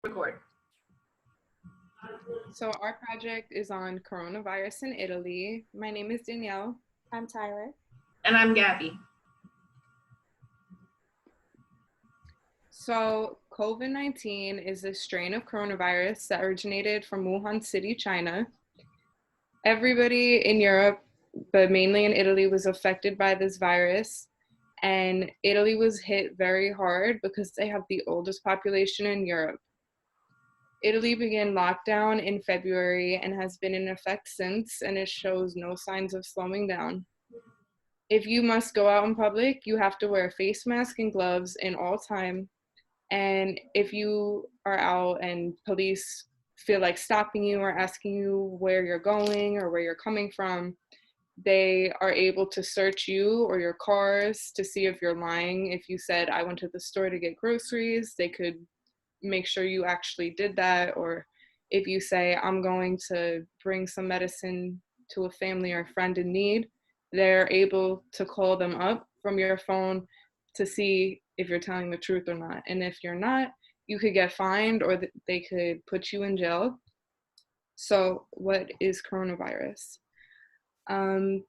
Record. So our project is on coronavirus in Italy. My name is Danielle. I'm Tyler. And I'm Gabby. So COVID-19 is a strain of coronavirus that originated from Wuhan City, China. Everybody in Europe, but mainly in Italy, was affected by this virus. And Italy was hit very hard because they have the oldest population in Europe. Italy began lockdown in February and has been in effect since, and it shows no signs of slowing down. If you must go out in public, you have to wear a face mask and gloves in all time. And if you are out and police feel like stopping you or asking you where you're going or where you're coming from, they are able to search you or your cars to see if you're lying. If you said, I went to the store to get groceries, they could make sure you actually did that. Or if you say, I'm going to bring some medicine to a family or friend in need, they're able to call them up from your phone to see if you're telling the truth or not. And if you're not, you could get fined or they could put you in jail. So, what is coronavirus?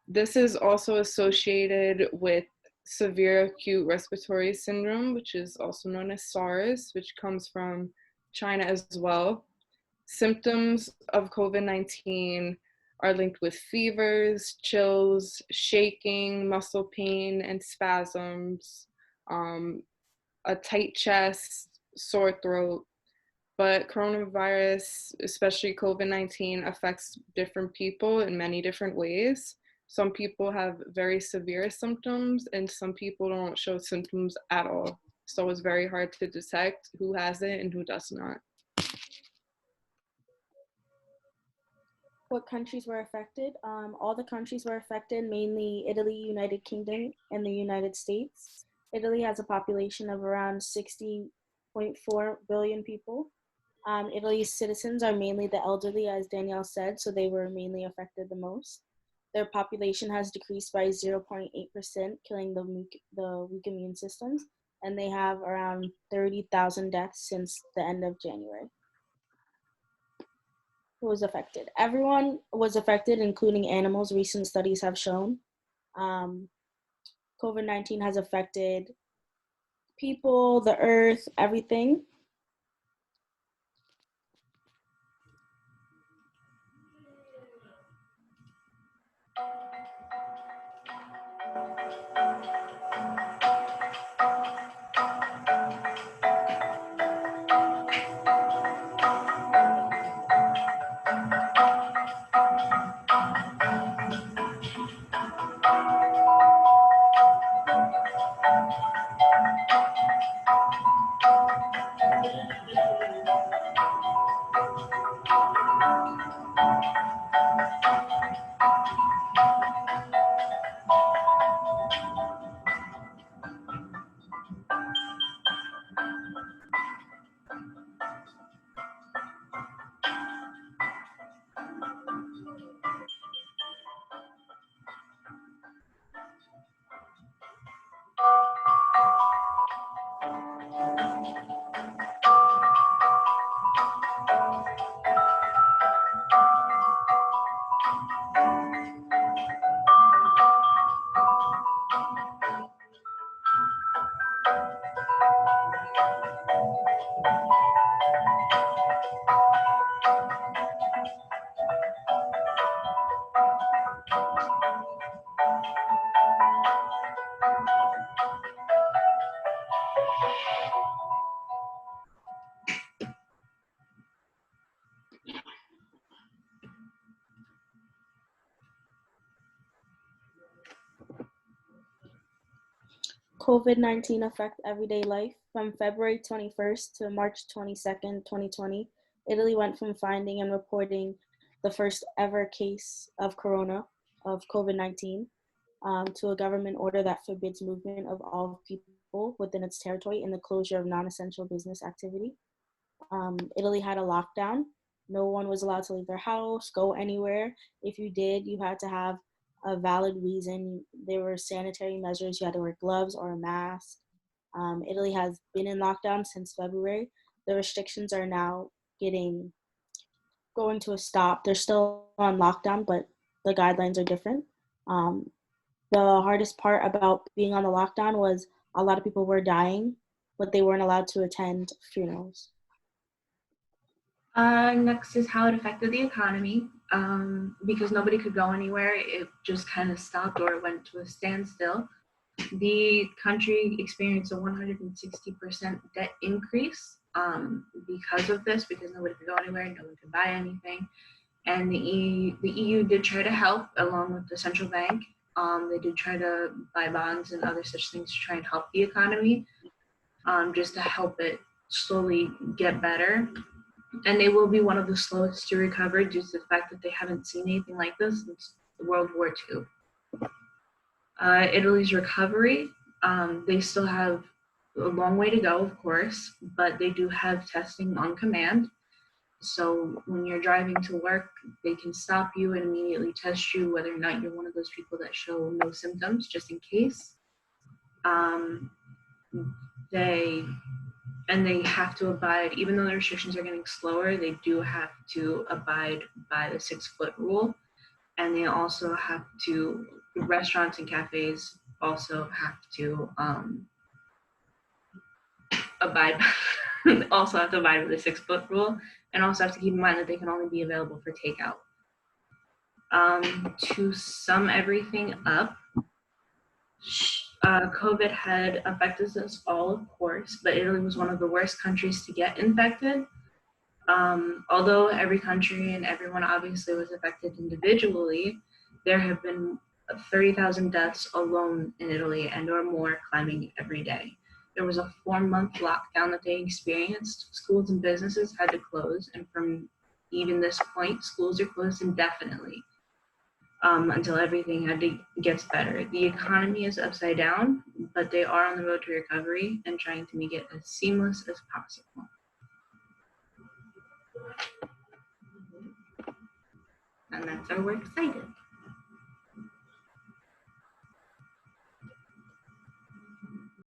This is also associated with severe acute respiratory syndrome, which is also known as SARS, which comes from China as well. Symptoms of COVID-19 are linked with fevers, chills, shaking, muscle pain, and spasms, um, a tight chest, sore throat. But coronavirus, especially COVID-19, affects different people in many different ways. Some people have very severe symptoms, and some people don't show symptoms at all. So it's very hard to detect who has it and who does not. What countries were affected? All the countries were affected, mainly Italy, United Kingdom, and the United States. Italy has a population of around 60.4 billion people. Italy's citizens are mainly the elderly, as Danielle said, so they were mainly affected the most. Their population has decreased by 0.8%, killing the weak immune systems, and they have around 30,000 deaths since the end of January. Who was affected? Everyone was affected, including animals, recent studies have shown. Um, COVID-19 has affected people, the earth, everything. COVID-19 affect everyday life. From February 21st to March 22nd, 2020, Italy went from finding and reporting the first ever case of COVID-19, to a government order that forbids movement of all people within its territory and the closure of non-essential business activity. Italy had a lockdown. No one was allowed to leave their house, go anywhere. If you did, you had to have a valid reason. There were sanitary measures. You had to wear gloves or a mask. Italy has been in lockdown since February. the restrictions are now going to a stop. They're still on lockdown, but the guidelines are different. Um, the hardest part about being on the lockdown was a lot of people were dying, but they weren't allowed to attend funerals. Next is how it affected the economy. Because nobody could go anywhere, it just kind of stopped or it went to a standstill. The country experienced a 160% debt increase because of this, because nobody could go anywhere, no one could buy anything. And the EU did try to help along with the central bank. They did try to buy bonds and other such things to try and help the economy, just to help it slowly get better. And they will be one of the slowest to recover due to the fact that they haven't seen anything like this since World War II. Italy's recovery, they still have a long way to go, of course, but they do have testing on command. So when you're driving to work, they can stop you and immediately test you whether or not you're one of those people that show no symptoms, just in case. They have to abide, even though the restrictions are getting slower, they do have to abide by the 6-foot rule. And they also have to, restaurants and cafes also have to abide by the 6-foot rule, and also have to keep in mind that they can only be available for takeout. To sum everything up, COVID had affected us all, of course, but Italy was one of the worst countries to get infected. Although every country and everyone obviously was affected individually, there have been 30,000 deaths alone in Italy and or more climbing every day. There was a 4-month lockdown that they experienced. Schools and businesses had to close, and from even this point, schools are closed indefinitely until everything gets better. The economy is upside down, but they are on the road to recovery and trying to make it as seamless as possible. And that's why we're excited.